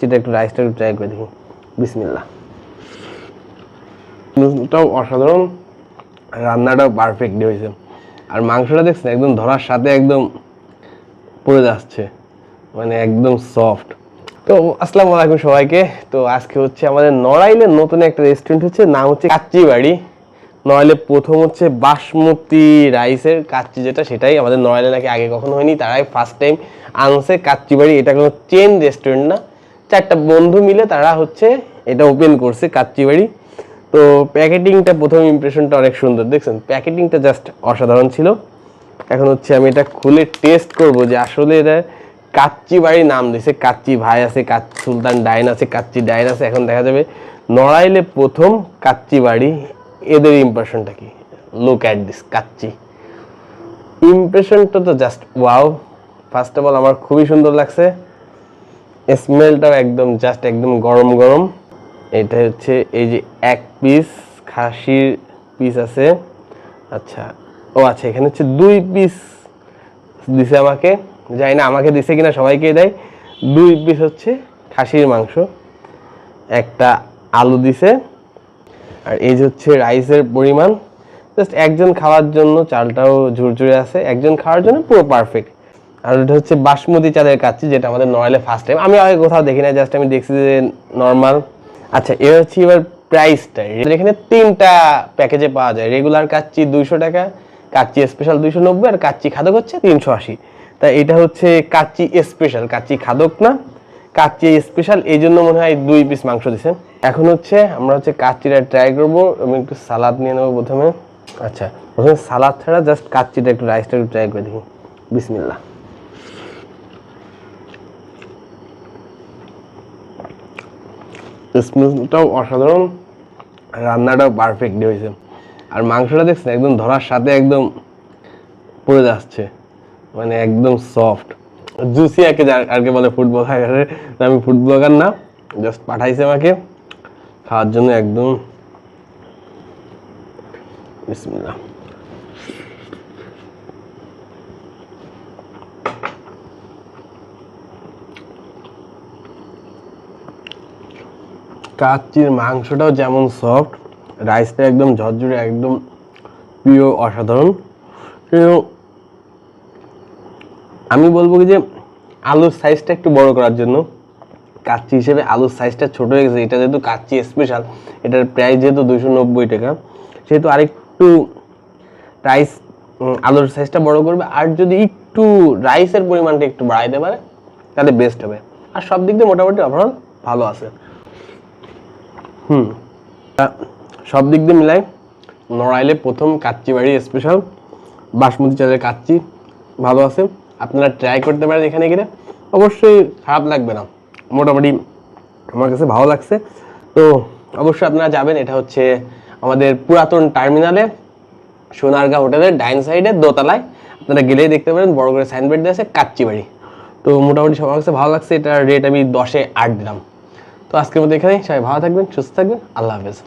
কাচ্চিটা একটু রাইসটা একটু ট্রাই করে দেখি। বিসমিল্লাহ। নুডলসটাও অসাধারণ, রান্নাটাও পারফেক্টলি হয়েছে। আর মাংসটা দেখছেন একদম ধরার সাথে একদম পড়ে যাচ্ছে, মানে একদম সফট। তো আসসালামু আলাইকুম সবাইকে। তো আজকে হচ্ছে আমাদের নড়াইলের নতুন একটা রেস্টুরেন্ট হচ্ছে, নাম হচ্ছে কাচ্চি বাড়ি। নড়াইলে প্রথম হচ্ছে বাসমতি রাইসের কাচ্চি, যেটা সেটাই আমাদের নড়াইলে নাকি আগে কখনো হয়নি, তারাই ফার্স্ট টাইম আনছে কাচ্চি বাড়ি। এটা কোনো চেন রেস্টুরেন্ট না, চারটা বন্ধু মিলে তারা হচ্ছে এটা ওপেন করছে কাচ্চি বাড়ি। তো প্যাকেটিংটা, প্রথম ইমপ্রেশনটা অনেক সুন্দর, দেখছেন প্যাকেটিংটা জাস্ট অসাধারণ ছিল। এখন হচ্ছে আমি এটা খুলে টেস্ট করব যে আসলে এটা কাচ্চি বাড়ি নাম দিয়েছে, কাচ্চি ভাই আছে, কাচ্চি সুলতান ডাইন আছে, কাচ্চি ডাইন আছে। এখন দেখা যাবে নড়াইলে প্রথম কাচ্চি বাড়ি, এদের ইমপ্রেশনটা কি। লুক অ্যাট দিস কাচ্চি, ইমপ্রেশনটা তো just wow. First of all আমার খুবই সুন্দর লাগছে, স্মেলটাও একদম জাস্ট একদম গরম গরম। এটা হচ্ছে এই যে এক পিস খাসির পিস আছে, আচ্ছা ও আচ্ছা, এখানে হচ্ছে 2 পিস দিছে আমাকে, জানি না আমাকে দিছে কিনা, সবাইকে দেয়। 2 পিস হচ্ছে খাসির মাংস, একটা আলু দিছে, আর এই যে হচ্ছে রাইসের পরিমাণ জাস্ট একজন খাওয়ার জন্য, চালটাও ঝুরঝুরে আছে, একজন খাওয়ার জন্য পুরো পারফেক্ট। আর এটা হচ্ছে বাসমতি চালের কাচ্চি, যেটা আমাদের নড়াইলে ফার্স্ট টাইম, আমি আগে কোথাও দেখি না, জাস্ট আমি দেখছি যে নর্মাল। আচ্ছা এর হচ্ছে এবার প্রাইসটা, এখানে 3টা প্যাকেজে পাওয়া যায়। রেগুলার কাচ্চি 200 টাকা, কাচ্চি স্পেশাল 290, আর কাচ্চি খাদক হচ্ছে 380। তাই এটা হচ্ছে কাচ্চি স্পেশাল, কাচ্চি খাদক না, কাচ্চি স্পেশাল, এই জন্য মনে হয় 2 পিস মাংস দিছে। এখন হচ্ছে আমরা হচ্ছে কাচ্চিটা ট্রাই করবো। আমি একটু সালাদ নিয়ে নেবো প্রথমে। আচ্ছা প্রথমে সালাদ ছাড়া জাস্ট কাচ্চিটা একটু রাইসটা একটু ট্রাই করে দেখি। বিসমিল্লাহ। স্মেলটাও অসাধারণ, রান্নাটাও পারফেক্টলি হয়েছে। আর মাংসটা দেখছেন একদম ধরার সাথে একদম পড়ে যাচ্ছে, মানে একদম সফট জুসি। আরকে বলে ফুড ব্লগার, আমি ফুড ব্লগার না, জাস্ট পাঠাইছে আমাকে খাওয়ার জন্য একদম। বিসমিল্লাহ। কাচ্চির মাংসটাও যেমন সফট, রাইসটা একদম ঝরঝরে, একদম প্রিয়, অসাধারণ। কিন্তু আমি বলবো কি যে আলুর সাইজটা একটু বড় করার জন্য, কাচ্চি হিসেবে আলুর সাইজটা ছোট হয়ে গেছে। এটা যেহেতু কাচ্চি স্পেশাল, এটার প্রাইস যেহেতু 290 টাকা, সেহেতু আরেকটু রাইস আলুর সাইজটা বড় করবে, আর যদি একটু রাইসের পরিমাণটা একটু বাড়াইতে পারে তাহলে বেস্ট হবে। আর সব দিক দিয়ে মোটামুটি ওভারঅল ভালো আছে। সব দিক দিয়ে মিলাই নড়াইলে প্রথম কাচ্চি বাড়ি স্পেশাল বাসমতি চালের কাচ্চি ভালো আছে। আপনারা ট্রাই করতে পারেন এখানে গেলে, অবশ্যই খারাপ লাগবে না, মোটামুটি আমার কাছে ভালো লাগছে। তো অবশ্যই আপনারা যাবেন, এটা হচ্ছে আমাদের পুরাতন টার্মিনালে সোনারগাঁ হোটেলের ডাইন সাইডে দোতলায়, আপনারা গেলেই দেখতে পারেন বড় করে সাইনবোর্ড দিয়ে আছে কাচ্চি বাড়ি। তো মোটামুটি সবার কাছে ভালো লাগছে, এটার রেট আমি 10-এ 8 দিলাম। তো আজকের মধ্যে এখানেই, সবাই ভালো থাকবেন, সুস্থ থাকবেন, আল্লাহ হাফেজ।